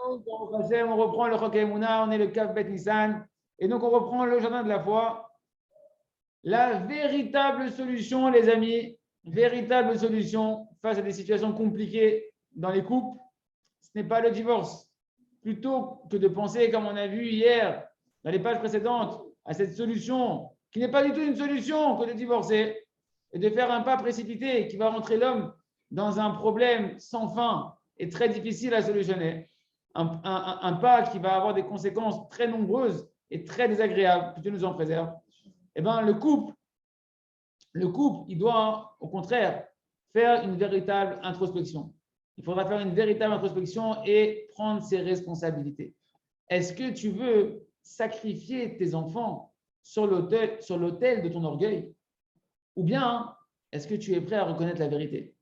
Donc, on reprend le Chok Emouna, on est le Kav Bet Nissan, et donc on reprend le jardin de la foi. La véritable solution, les amis, véritable solution face à des situations compliquées dans les couples, ce n'est pas le divorce. Plutôt que de penser, comme on a vu hier dans les pages précédentes, à cette solution qui n'est pas du tout une solution que de divorcer et de faire un pas précipité qui va rentrer l'homme dans un problème sans fin et très difficile à solutionner. Un pas qui va avoir des conséquences très nombreuses et très désagréables, que Dieu nous en préserve. Eh bien, le couple, il doit, au contraire, faire une véritable introspection. Il faudra faire une véritable introspection et prendre ses responsabilités. Est-ce que tu veux sacrifier tes enfants sur l'autel de ton orgueil? Ou bien, est-ce que tu es prêt à reconnaître la vérité?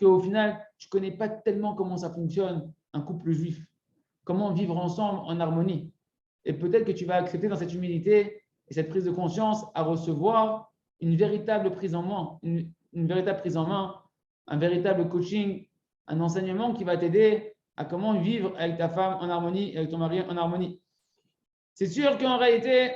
Qu'au final, tu ne connais pas tellement comment ça fonctionne, un couple juif. Comment vivre ensemble en harmonie. Et peut-être que tu vas accepter dans cette humilité et cette prise de conscience à recevoir une véritable prise en main, une véritable prise en main, un véritable coaching, un enseignement qui va t'aider à comment vivre avec ta femme en harmonie et avec ton mari en harmonie. C'est sûr qu'en réalité,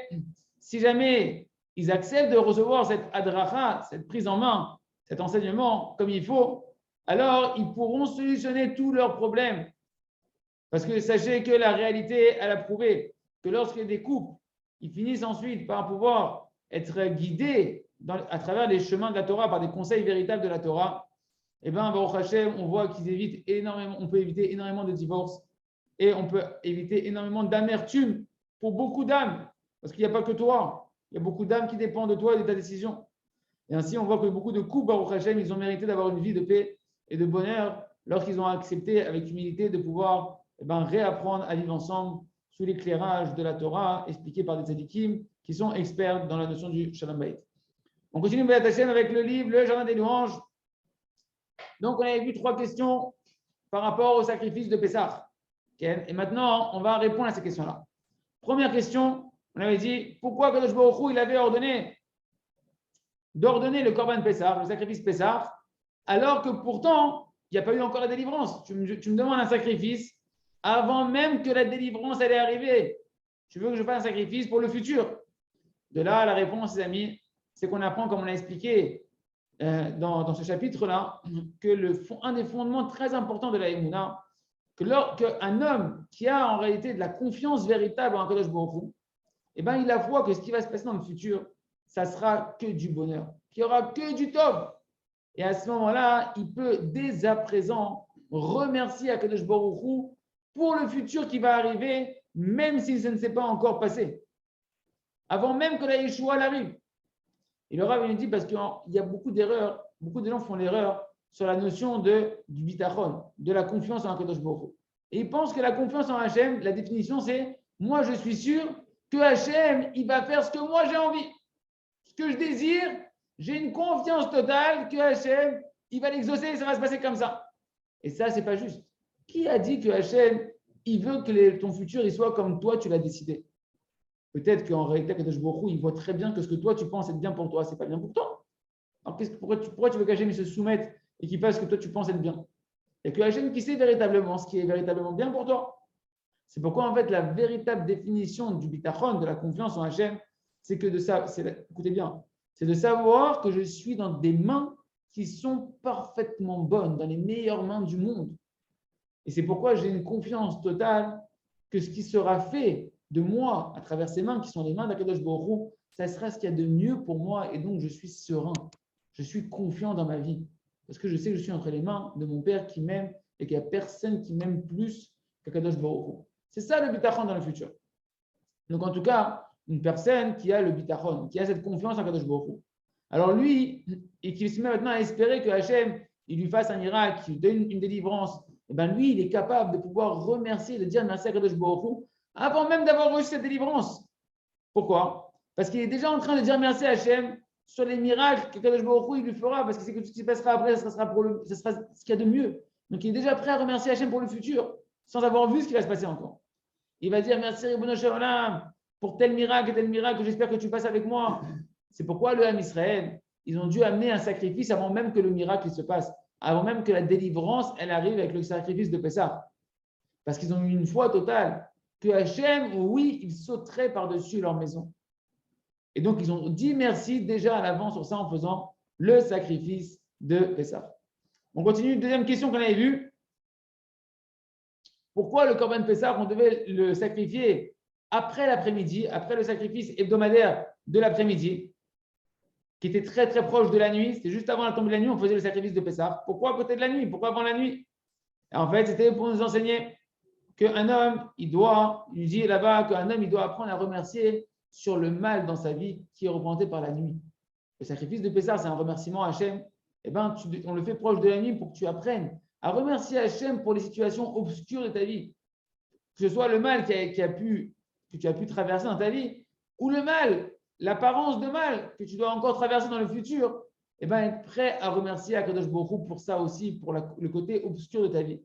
si jamais ils acceptent de recevoir cette adracha, cette prise en main, cet enseignement comme il faut, alors ils pourront solutionner tous leurs problèmes. Parce que sachez que la réalité, elle a prouvé que lorsqu'il y a des couples, ils finissent ensuite par pouvoir être guidés à travers les chemins de la Torah, par des conseils véritables de la Torah. Eh bien, Baruch Hashem, on voit qu'ils évitent énormément, on peut éviter énormément de divorces et on peut éviter énormément d'amertume pour beaucoup d'âmes. Parce qu'il n'y a pas que toi, il y a beaucoup d'âmes qui dépendent de toi et de ta décision. Et ainsi, on voit que beaucoup de couples, Baruch Hashem, ils ont mérité d'avoir une vie de paix et de bonheur lorsqu'ils ont accepté avec humilité de pouvoir réapprendre à vivre ensemble sous l'éclairage de la Torah, expliqué par des tzadikim qui sont experts dans la notion du Shalom Bayit. On continue avec le livre Le Jardin des Louanges. Donc, on avait vu 3 questions par rapport au sacrifice de Pessah. Et maintenant, on va répondre à ces questions-là. Première question, on avait dit pourquoi Kadosh Baruch Hu, il avait d'ordonner le Korban Pessah, le sacrifice Pessah, alors que pourtant, il n'y a pas eu encore la délivrance. Tu me demandes un sacrifice avant même que la délivrance allait arriver. Tu veux que je fasse un sacrifice pour le futur? De là, la réponse, les amis, c'est qu'on apprend, comme on l'a expliqué dans ce chapitre-là, que un des fondements très importants de la Emouna, qu'un homme qui a en réalité de la confiance véritable en Kadosh Baruch Hu, eh ben, il a foi que ce qui va se passer dans le futur, ça sera que du bonheur, qu'il n'y aura que du top. Et à ce moment-là, il peut dès à présent remercier Akadosh Baruch Hu pour le futur qui va arriver, même si ça ne s'est pas encore passé. Avant même que la Yeshua arrive. Et le Rav nous dit parce qu'il y a beaucoup d'erreurs, beaucoup de gens font l'erreur sur la notion du bitachon, de la confiance en Akadosh Baruch Hu. Et ils pensent que la confiance en Hachem, la définition c'est moi je suis sûr que Hachem, il va faire ce que moi j'ai envie. Ce que je désire, j'ai une confiance totale que Hachem, il va l'exaucer et ça va se passer comme ça. Et ça, c'est pas juste. Qui a dit que Hachem, il veut que ton futur il soit comme toi, tu l'as décidé? Peut-être qu'en réalité, Kadosh Baruch Hu, il voit très bien que ce que toi, tu penses être bien pour toi, c'est pas bien pour toi. Alors, pourquoi tu veux qu'Hachem se soumette et qu'il fasse ce que toi, tu penses être bien? Et que Hachem qui sait véritablement ce qui est véritablement bien pour toi. C'est pourquoi, en fait, la véritable définition du bitachon, de la confiance en Hachem, c'est que écoutez bien, c'est de savoir que je suis dans des mains qui sont parfaitement bonnes, dans les meilleures mains du monde. Et c'est pourquoi j'ai une confiance totale que ce qui sera fait de moi à travers ces mains, qui sont les mains d'Akadosh Baruch Hu, ça sera ce qu'il y a de mieux pour moi et donc je suis serein. Je suis confiant dans ma vie parce que je sais que je suis entre les mains de mon Père qui m'aime et qu'il n'y a personne qui m'aime plus qu'Akadosh Baruch Hu. C'est ça le bitachon dans le futur. Donc en tout cas, une personne qui a le bitachon, qui a cette confiance en Kadosh Baruch Hu. Alors lui, et qui se met maintenant à espérer que Hachem, il lui fasse un miracle, qu'il lui donne une délivrance, et bien lui, il est capable de pouvoir remercier, de dire merci à Kadosh Baruch Hu avant même d'avoir reçu cette délivrance. Pourquoi? Parce qu'il est déjà en train de dire merci à Hachem sur les miracles que Kadosh Baruch Hu il lui fera, parce que c'est que tout ce qui se passera après, ce sera ce qu'il y a de mieux. Donc il est déjà prêt à remercier Hachem pour le futur, sans avoir vu ce qui va se passer encore. Il va dire merci Ribono Shel Olam pour tel miracle et tel miracle que j'espère que tu passes avec moi. C'est pourquoi le Ham Israël, ils ont dû amener un sacrifice avant même que le miracle se passe, avant même que la délivrance elle arrive avec le sacrifice de Pessah. Parce qu'ils ont eu une foi totale que Hachem, oui, il sauterait par-dessus leur maison. Et donc, ils ont dit merci déjà à l'avance sur ça en faisant le sacrifice de Pessah. On continue. Deuxième question qu'on avait vue. Pourquoi le Corban Pessah, on devait le sacrifier après l'après-midi, après le sacrifice hebdomadaire de l'après-midi, qui était très très proche de la nuit? C'était juste avant la tombée de la nuit, on faisait le sacrifice de Pessah. Pourquoi à côté de la nuit? Pourquoi avant la nuit? Et en fait, c'était pour nous enseigner qu'un homme, il dit là-bas qu'un homme, il doit apprendre à remercier sur le mal dans sa vie qui est représenté par la nuit. Le sacrifice de Pessah, c'est un remerciement à Hachem. Eh ben, on le fait proche de la nuit pour que tu apprennes à remercier Hachem pour les situations obscures de ta vie. Que ce soit le mal que tu as pu traverser dans ta vie, ou le mal, l'apparence de mal que tu dois encore traverser dans le futur, eh ben, être prêt à remercier Akadosh Baruch Hu pour ça aussi, pour le côté obscur de ta vie.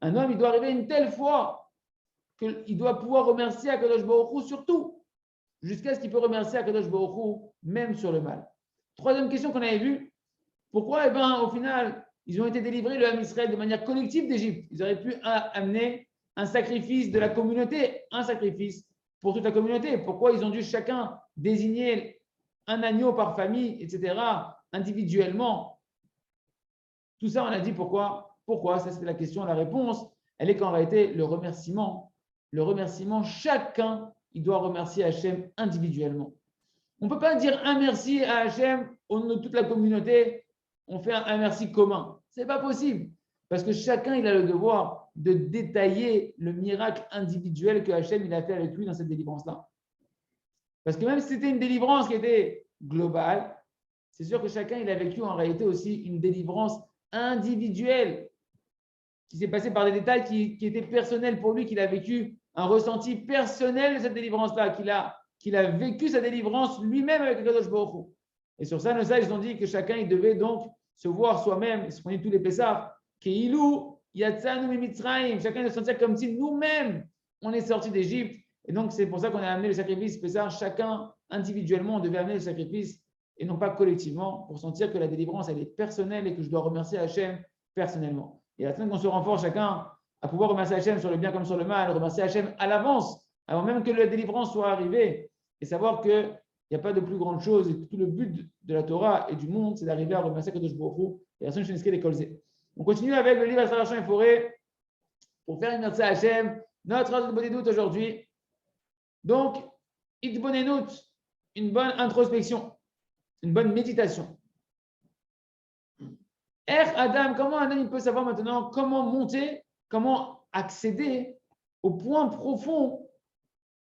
Un homme, il doit arriver une telle fois qu'il doit pouvoir remercier Akadosh Baruch Hu sur tout, jusqu'à ce qu'il peut remercier Akadosh Baruch Hu même sur le mal. Troisième question qu'on avait vue, pourquoi, au final, ils ont été délivrés, le Ham Israël, de manière collective d'Égypte? Ils auraient pu amener un sacrifice de la communauté, un sacrifice pour toute la communauté. Pourquoi ils ont dû chacun désigner un agneau par famille, etc., individuellement? Tout ça, on a dit pourquoi. Pourquoi? Ça, c'était la question. La réponse, elle est qu'en réalité, le remerciement, chacun, il doit remercier Hachem individuellement. On ne peut pas dire un merci à Hachem au nom de toute la communauté, on fait un merci commun. Ce n'est pas possible. Parce que chacun, il a le devoir de détailler le miracle individuel que Hachem il a fait avec lui dans cette délivrance-là. Parce que même si c'était une délivrance qui était globale, c'est sûr que chacun, il a vécu en réalité aussi une délivrance individuelle qui s'est passée par des détails qui étaient personnels pour lui, qu'il a vécu un ressenti personnel de cette délivrance-là, qu'il a vécu sa délivrance lui-même avec le Kadosh Baruch Hu. Et sur ça, nos sages ont dit que chacun, il devait donc se voir soi-même, et ce qu'on dit tous les Pessah, Keilou, Yatsanu Mitzrayim, chacun doit se sentir comme si nous-mêmes, on est sortis d'Égypte. Et donc, c'est pour ça qu'on a amené le sacrifice Pessah, chacun individuellement, on devait amener le sacrifice, et non pas collectivement, pour sentir que la délivrance, elle est personnelle et que je dois remercier Hachem personnellement. Et la semaine qu'on se renforce chacun à pouvoir remercier Hachem sur le bien comme sur le mal, remercier Hachem à l'avance, avant même que la délivrance soit arrivée, et savoir qu'il n'y a pas de plus grande chose, et que tout le but de la Torah et du monde, c'est d'arriver à remercier Kadosh Baruch Hu et la Sonne Sheniske les Kolzé. On continue avec le livre Asar Champs et Forêts pour faire une merci à Hachem, notre race de Bodhidout aujourd'hui. Donc, Itbonenut, une bonne introspection, une bonne méditation. Adam, comment un homme peut savoir maintenant comment monter, comment accéder au point profond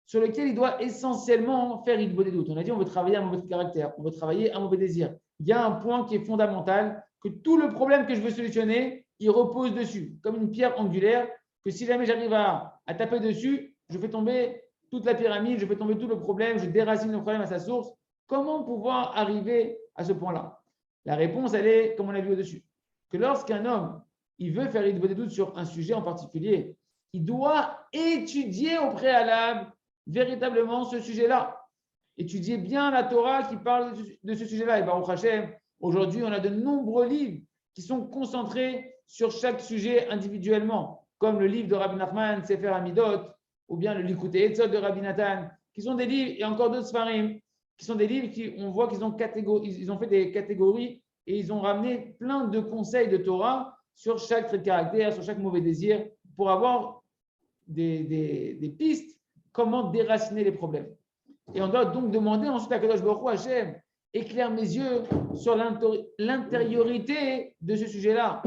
sur lequel il doit essentiellement faire une bonne doute. On a dit on veut travailler un mauvais caractère, on veut travailler un mauvais désir. Il y a un point qui est fondamental, que tout le problème que je veux solutionner, il repose dessus, comme une pierre angulaire, que si jamais j'arrive à taper dessus, je fais tomber toute la pyramide, je fais tomber tout le problème, je déracine le problème à sa source. Comment pouvoir arriver à ce point-là? La réponse, elle est, comme on l'a vu au-dessus, que lorsqu'un homme, il veut faire une bonne doute sur un sujet en particulier, il doit étudier au préalable véritablement ce sujet-là. Étudier bien la Torah qui parle de ce sujet-là. Et Baruch Hashem, aujourd'hui, on a de nombreux livres qui sont concentrés sur chaque sujet individuellement, comme le livre de Rabbi Nachman, Sefer Hamidot, ou bien le Likutei Etzot de Rabbi Nathan, qui sont des livres, et encore d'autres Sfarim, qui sont des livres qui, on voit qu'ils ont fait des catégories et ils ont ramené plein de conseils de Torah sur chaque trait de caractère, sur chaque mauvais désir, pour avoir des pistes comment déraciner les problèmes. Et on doit donc demander ensuite à Kadosh Baruch Hu, Hachem, éclaire mes yeux sur l'intériorité de ce sujet-là.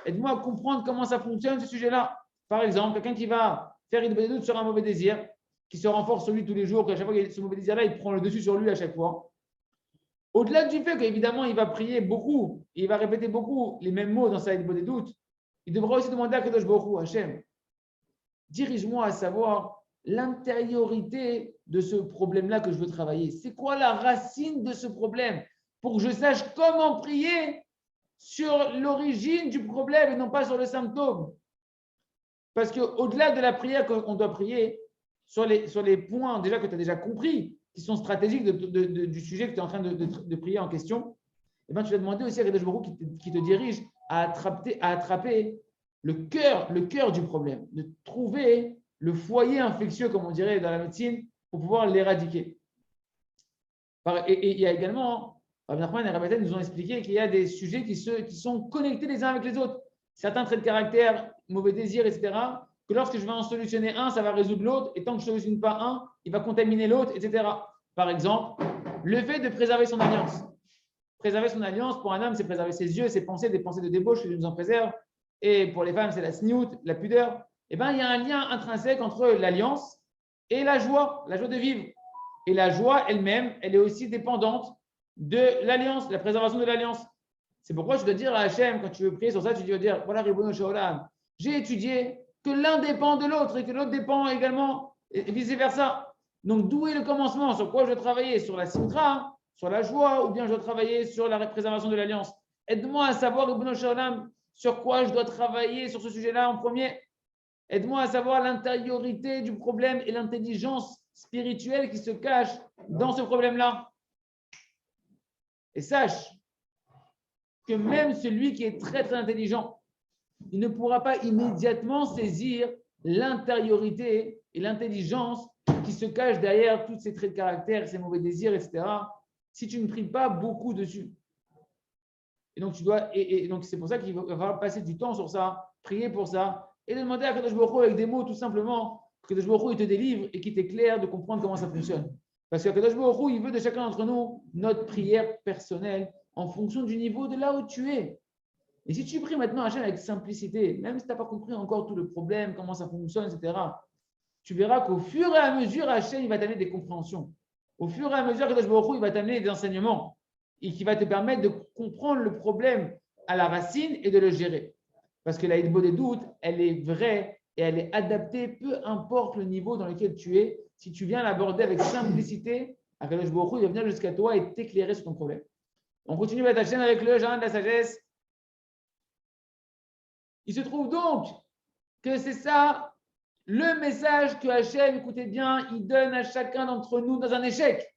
Aide-moi à comprendre comment ça fonctionne ce sujet-là. Par exemple, quelqu'un qui va faire une bonne doute sur un mauvais désir, qui se renforce sur lui tous les jours, qu'à chaque fois qu'il y a ce mauvais désir-là, il prend le dessus sur lui à chaque fois. Au-delà du fait qu'évidemment, il va prier beaucoup, et il va répéter beaucoup les mêmes mots dans sa bonne doute, il devra aussi demander à Kadosh Baruch Hu, Hachem, dirige-moi à savoir l'intériorité de ce problème-là que je veux travailler. C'est quoi la racine de ce problème pour que je sache comment prier sur l'origine du problème et non pas sur le symptôme. Parce qu'au-delà de la prière qu'on doit prier, sur les points déjà que tu as déjà compris, qui sont stratégiques du sujet que tu es en train de prier en question, eh ben, tu vas demander aussi à Kadosh Baruch Hu qui te dirige à attraper le cœur du problème, de trouver le foyer infectieux, comme on dirait dans la médecine, pour pouvoir l'éradiquer. Et il y a également, Rabbi Nachman et Rabbi Zen nous ont expliqué qu'il y a des sujets qui sont connectés les uns avec les autres. Certains traits de caractère, mauvais désir, etc., que lorsque je vais en solutionner un, ça va résoudre l'autre, et tant que je ne solutionne pas un, il va contaminer l'autre, etc. Par exemple, le fait de préserver son alliance. Préserver son alliance, pour un homme, c'est préserver ses yeux, ses pensées, des pensées de débauche, que Dieu nous en préserve. Et pour les femmes, c'est la sniout, la pudeur. Eh bien, il y a un lien intrinsèque entre l'alliance et la joie de vivre. Et la joie elle-même, elle est aussi dépendante de l'alliance, de la préservation de l'alliance. C'est pourquoi je dois dire à Hachem, quand tu veux prier sur ça, tu dois dire, voilà, Ribono Shaolam, j'ai étudié que l'un dépend de l'autre et que l'autre dépend également, et vice-versa. Donc, d'où est le commencement? Sur quoi je dois travailler? Sur la simtra, sur la joie, ou bien je dois travailler sur la préservation de l'alliance? Aide-moi à savoir, Ribono Shaolam, sur quoi je dois travailler sur ce sujet-là en premier. Aide-moi à savoir l'intériorité du problème et l'intelligence spirituelle qui se cache dans ce problème-là. Et sache que même celui qui est très très intelligent, il ne pourra pas immédiatement saisir l'intériorité et l'intelligence qui se cache derrière tous ces traits de caractère, ces mauvais désirs, etc. si tu ne pries pas beaucoup dessus. Et donc, donc c'est pour ça qu'il va falloir passer du temps sur ça, prier pour ça, et demander à Kadosh Baruch Hu avec des mots tout simplement, que Kadosh Baruch Hu il te délivre et qu'il t'éclaire de comprendre comment ça fonctionne. Parce que Kadosh Baruch Hu, il veut de chacun d'entre nous notre prière personnelle en fonction du niveau de là où tu es. Et si tu pries maintenant Hachem avec simplicité, même si tu n'as pas compris encore tout le problème, comment ça fonctionne, etc., tu verras qu'au fur et à mesure, Hachem il va t'amener des compréhensions. Au fur et à mesure, Kadosh Baruch Hu, il va t'amener des enseignements et qui va te permettre de comprendre le problème à la racine et de le gérer. Parce que la hitbo des doutes, elle est vraie et elle est adaptée, peu importe le niveau dans lequel tu es. Si tu viens l'aborder avec simplicité, Akadosh Baruch Hu, il va venir jusqu'à toi et t'éclairer sur ton problème. On continue à chaîne avec le jardin de la sagesse. Il se trouve donc que c'est ça le message que Hachem, écoutez bien, il donne à chacun d'entre nous dans un échec.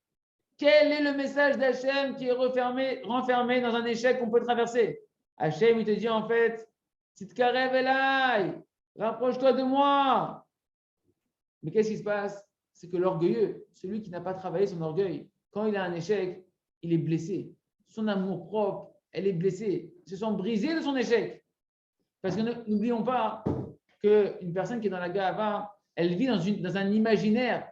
Quel est le message d'Hachem qui est renfermé dans un échec qu'on peut traverser? Hachem, il te dit en fait, Titkarev Elai, rapproche-toi de moi. Mais qu'est-ce qui se passe? C'est que l'orgueilleux, celui qui n'a pas travaillé son orgueil, quand il a un échec, il est blessé. Son amour propre, elle est blessée. Il se sent brisé de son échec. Parce que n'oublions pas qu'une personne qui est dans la Gahava, elle vit dans un imaginaire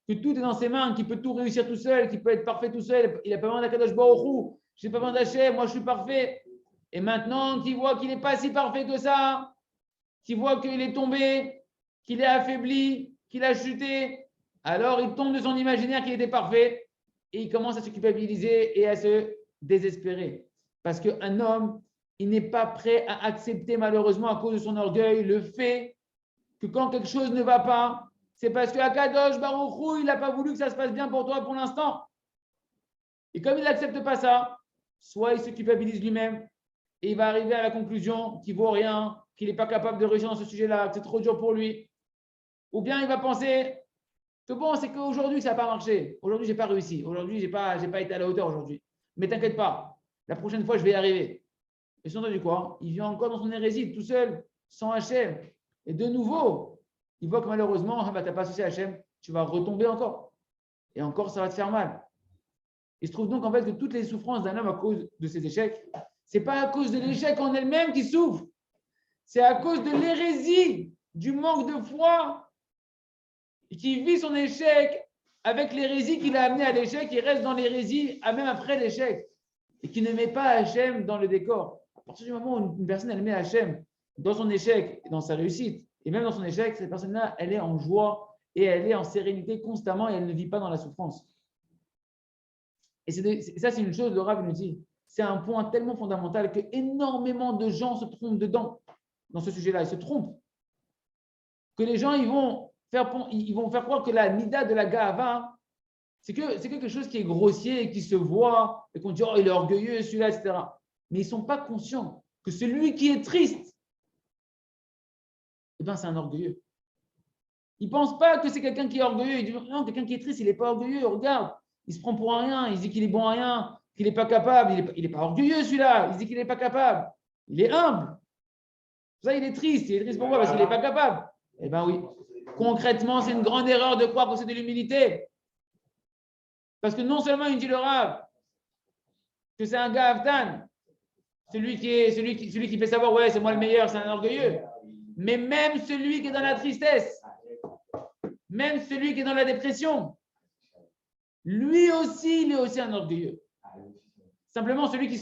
que tout est dans ses mains, qu'il peut tout réussir tout seul, qu'il peut être parfait tout seul. Il n'a pas besoin d'Akadosh Baruch Hu. Je n'ai pas besoin d'Hachem, moi je suis parfait. Et maintenant qu'il voit qu'il n'est pas si parfait que ça, qu'il voit qu'il est tombé, qu'il est affaibli, qu'il a chuté, alors il tombe de son imaginaire qu'il était parfait et il commence à se culpabiliser et à se désespérer. Parce qu'un homme, il n'est pas prêt à accepter malheureusement à cause de son orgueil le fait que quand quelque chose ne va pas, c'est parce que Akadosh Baruch Hu, il n'a pas voulu que ça se passe bien pour toi pour l'instant. Et comme il n'accepte pas ça, soit il se culpabilise lui-même et il va arriver à la conclusion qu'il ne vaut rien, qu'il n'est pas capable de réussir dans ce sujet-là, que c'est trop dur pour lui. Ou bien il va penser que bon, c'est qu'aujourd'hui, ça n'a pas marché. Aujourd'hui, je n'ai pas réussi. Aujourd'hui, je n'ai pas été à la hauteur aujourd'hui. Mais t'inquiète pas, la prochaine fois, je vais y arriver. Et c'est entendu quoi? Il vit encore dans son hérésie, tout seul, sans Hachem. Et de nouveau, il voit que malheureusement, tu n'as pas associé à Hachem, tu vas retomber encore. Et encore, ça va te faire mal. Il se trouve donc en fait que toutes les souffrances d'un homme à cause de ses échecs, ce n'est pas à cause de l'échec en elle-même qui souffre. C'est à cause de l'hérésie, du manque de foi, et qui vit son échec avec l'hérésie qui l'a amené à l'échec, il reste dans l'hérésie même après l'échec, et qui ne met pas Hachem dans le décor. À partir du moment où une personne elle met Hachem dans son échec, dans sa réussite, et même dans son échec, cette personne-là, elle est en joie et elle est en sérénité constamment et elle ne vit pas dans la souffrance. Et ça, c'est une chose, le Rav nous dit, c'est un point tellement fondamental que énormément de gens se trompent dedans, dans ce sujet-là. Ils se trompent. Que les gens, ils vont faire croire que la nida de la Gahava, c'est quelque chose qui est grossier et qui se voit, et qu'on dit, oh, il est orgueilleux, celui-là, etc. Mais ils ne sont pas conscients que celui qui est triste, eh bien, c'est un orgueilleux. Ils ne pensent pas que c'est quelqu'un qui est orgueilleux. Ils disent, non, quelqu'un qui est triste, il n'est pas orgueilleux, regarde. Il se prend pour un rien, il se dit qu'il est bon à rien, qu'il n'est pas capable. Il n'est pas orgueilleux celui-là, il se dit qu'il n'est pas capable. Il est humble. Ça, il est triste. Il est triste pourquoi? Parce qu'il n'est pas capable. Eh bien oui. Concrètement, c'est une grande erreur de croire que c'est de l'humilité. Parce que non seulement il dit le Rav que c'est un gars Avtan, celui qui fait savoir, ouais, c'est moi le meilleur, c'est un orgueilleux. Mais même celui qui est dans la tristesse, même celui qui est dans la dépression, lui aussi, il est aussi un orgueilleux. Simplement, celui qui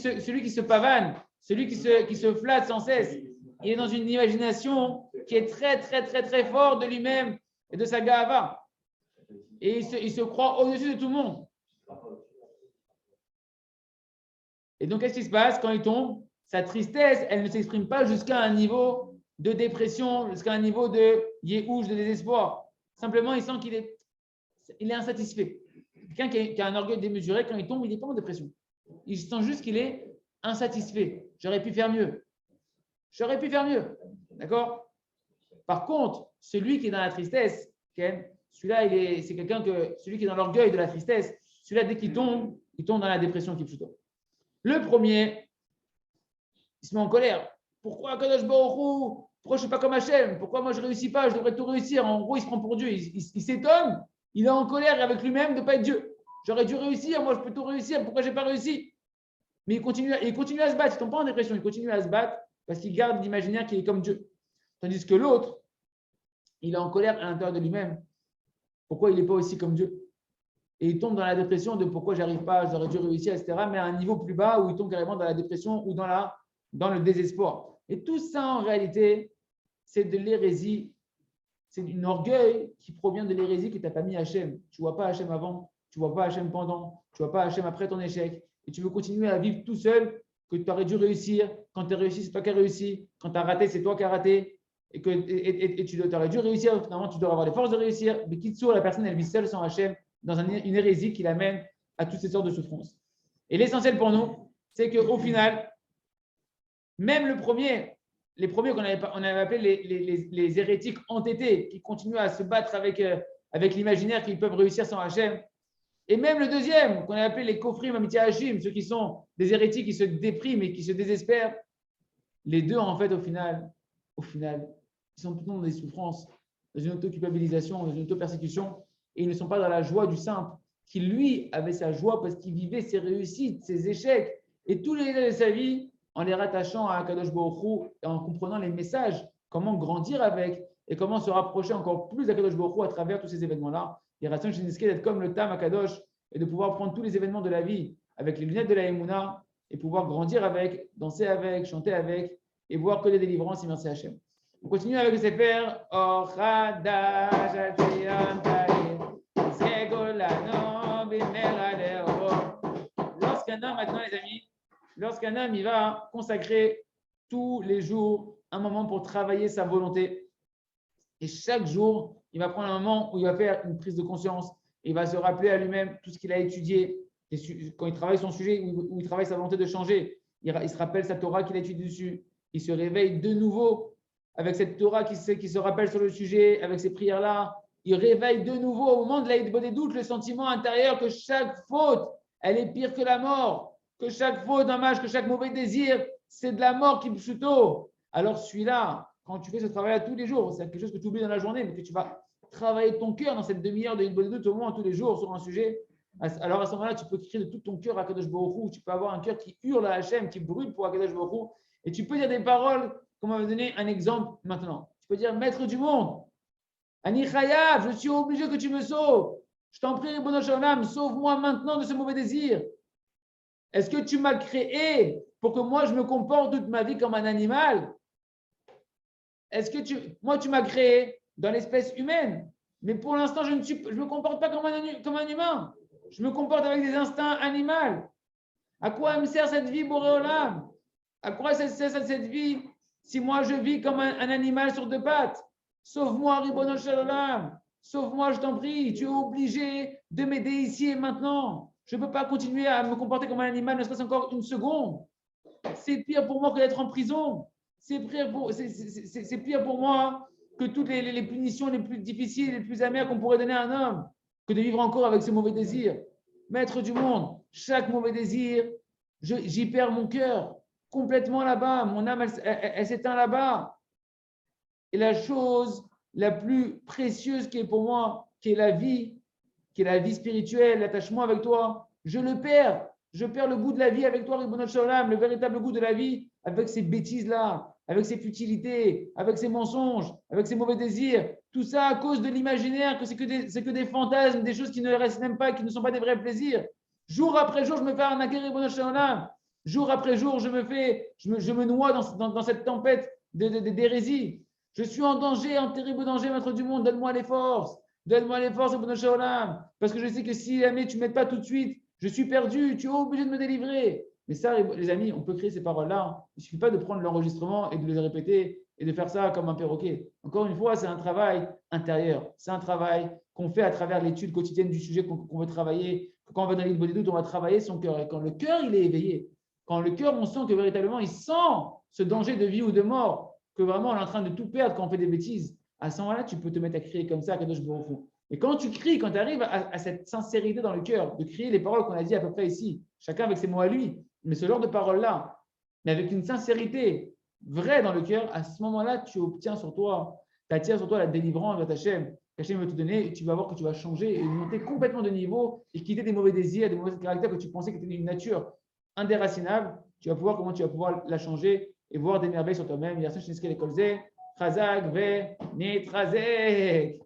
se pavane, celui qui se flatte sans cesse, il est dans une imagination qui est très, très, très, très forte de lui-même et de sa gava. Et il se croit au-dessus de tout le monde. Et donc, qu'est-ce qui se passe quand il tombe? Sa tristesse, elle ne s'exprime pas jusqu'à un niveau de dépression, jusqu'à un niveau de yéhouch, de désespoir. Simplement, il sent qu'il est insatisfait. Quelqu'un qui a un orgueil démesuré, quand il tombe, il n'est pas en dépression. Il sent juste qu'il est insatisfait. J'aurais pu faire mieux. J'aurais pu faire mieux. D'accord? Par contre, celui qui est dans la tristesse, celui-là, c'est quelqu'un celui qui est dans l'orgueil de la tristesse, celui-là, dès qu'il tombe dans la dépression qui est plutôt. Le premier, il se met en colère. Pourquoi Kadosh Baruch Hu? Pourquoi je ne suis pas comme Hachem? Pourquoi moi je ne réussis pas? Je devrais tout réussir. En gros, il se prend pour Dieu. Il s'étonne. Il est en colère avec lui-même de ne pas être Dieu. J'aurais dû réussir. Moi, je peux tout réussir. Pourquoi je n'ai pas réussi? Mais il continue à se battre. Il ne tombe pas en dépression. Il continue à se battre parce qu'il garde l'imaginaire qu'il est comme Dieu. Tandis que l'autre, il est en colère à l'intérieur de lui-même. Pourquoi il n'est pas aussi comme Dieu? Et il tombe dans la dépression de pourquoi j'arrive pas, j'aurais dû réussir, etc. Mais à un niveau plus bas où il tombe carrément dans la dépression ou dans le désespoir. Et tout ça, en réalité, c'est de l'hérésie. C'est un orgueil qui provient de l'hérésie que tu n'as pas mis Hachem. Tu ne vois pas Hachem avant, tu ne vois pas Hachem pendant, tu ne vois pas Hachem après ton échec. Et tu veux continuer à vivre tout seul, que tu aurais dû réussir. Quand tu as réussi, c'est toi qui as réussi. Quand tu as raté, c'est toi qui as raté. Et tu aurais dû réussir. Finalement, tu dois avoir les forces de réussir. Mais Kitsour, la personne, elle vit seule sans Hachem, dans une hérésie qui l'amène à toutes ces sortes de souffrances. Et l'essentiel pour nous, c'est qu'au final, même les premiers qu'on avait appelés les hérétiques entêtés, qui continuent à se battre avec l'imaginaire qu'ils peuvent réussir sans Hachem, et même le deuxième, qu'on avait appelé les Kofrim Amitia Hashim, ceux qui sont des hérétiques qui se dépriment et qui se désespèrent, les deux, en fait, au final, ils sont plutôt dans des souffrances, dans une auto-culpabilisation, dans une auto-persécution, et ils ne sont pas dans la joie du simple, qui lui avait sa joie parce qu'il vivait ses réussites, ses échecs, et tous les états de sa vie, en les rattachant à Kadosh Baruch Hu et en comprenant les messages, comment grandir avec et comment se rapprocher encore plus d'Akadosh Baruch Hu à travers tous ces événements-là. Et Ratson Shiniske d'être comme le Tam à Kadosh et de pouvoir prendre tous les événements de la vie avec les lunettes de la Emouna et pouvoir grandir avec, danser avec, chanter avec et voir que des délivrances et merci Hachem. On continue avec le Sefer Lorsqu'un homme, maintenant les amis, lorsqu'un homme il va consacrer tous les jours un moment pour travailler sa volonté, et chaque jour, il va prendre un moment où il va faire une prise de conscience, et il va se rappeler à lui-même tout ce qu'il a étudié, quand il travaille son sujet, où il travaille sa volonté de changer, il se rappelle sa Torah qu'il a étudiée dessus, il se réveille de nouveau avec cette Torah qui se rappelle sur le sujet, avec ces prières-là, il réveille de nouveau au moment de la des doutes le sentiment intérieur que chaque faute, elle est pire que la mort, que chaque faute, dommage, que chaque mauvais désir, c'est de la mort qui me chuto. Alors celui-là, quand tu fais ce travail-là tous les jours, c'est quelque chose que tu oublies dans la journée, mais que tu vas travailler ton cœur dans cette demi-heure de bonne doute au moins tous les jours sur un sujet. Alors à ce moment-là, tu peux crier de tout ton cœur à Kadosh Baruch Hu, tu peux avoir un cœur qui hurle à Hachem, qui brûle pour Kadosh Baruch Hu, et tu peux dire des paroles, comme on va donner un exemple maintenant. Tu peux dire, maître du monde, Ani Chayav, je suis obligé que tu me sauves. Je t'en prie, Ribono Shel Olam, sauve-moi maintenant de ce mauvais désir. Est-ce que tu m'as créé pour que moi je me comporte toute ma vie comme un animal? Est-ce que tu m'as créé dans l'espèce humaine, mais pour l'instant je ne me comporte pas comme un humain. Je me comporte avec des instincts animaux. À quoi me sert cette vie, Boré Olam? À quoi sert cette vie si moi je vis comme un animal sur deux pattes? Sauve-moi, Ribono Shel Olam. Sauve-moi, je t'en prie. Tu es obligé de m'aider ici et maintenant. Je ne peux pas continuer à me comporter comme un animal, ne serait-ce encore une seconde. C'est pire pour moi que d'être en prison. C'est pire pour moi que toutes les punitions les plus difficiles, les plus amères qu'on pourrait donner à un homme, que de vivre encore avec ce mauvais désir. Maître du monde, chaque mauvais désir, j'y perds mon cœur complètement là-bas. Mon âme, elle s'éteint là-bas. et la chose la plus précieuse qui est pour moi, qui est la vie spirituelle, l'attachement avec toi, je le perds. Je perds le goût de la vie avec toi, Ribono Shel Olam, le véritable goût de la vie avec ces bêtises-là, avec ces futilités, avec ces mensonges, avec ces mauvais désirs. Tout ça à cause de l'imaginaire, que c'est que des fantasmes, des choses qui ne restent même pas, qui ne sont pas des vrais plaisirs. Jour après jour, je me fais arnaquer, Ribono Shel Olam. Jour après jour, je me noie dans cette tempête d'hérésie. Je suis en danger, en terrible danger, maître du monde. Donne-moi les forces. Donne-moi les forces, Ribono Shel Olam. Parce que je sais que si jamais tu ne m'aides pas tout de suite, je suis perdu, tu es obligé de me délivrer. Mais ça, les amis, on peut créer ces paroles-là. Il ne suffit pas de prendre l'enregistrement et de les répéter et de faire ça comme un perroquet. Encore une fois, c'est un travail intérieur. C'est un travail qu'on fait à travers l'étude quotidienne du sujet qu'on veut travailler. Quand on va dans l'île des doutes, on va travailler son cœur. Et quand le cœur, il est éveillé, quand le cœur, on sent que véritablement, il sent ce danger de vie ou de mort, que vraiment, on est en train de tout perdre quand on fait des bêtises, à ce moment-là, tu peux te mettre à crier comme ça à Kadosh Baruch Hu. Et quand tu cries, quand tu arrives à cette sincérité dans le cœur, de crier les paroles qu'on a dit à peu près ici, chacun avec ses mots à lui, mais ce genre de paroles-là, mais avec une sincérité vraie dans le cœur, à ce moment-là, tu obtiens sur toi, tu attires sur toi la délivrance de Hachem. Hachem va te donner et tu vas voir que tu vas changer et monter complètement de niveau et quitter des mauvais désirs, des mauvais caractères que tu pensais que étaient une nature indéracinable. Tu vas pouvoir, comment tu vas pouvoir la changer et voir des merveilles sur toi-même. Chazak ve nitrazek.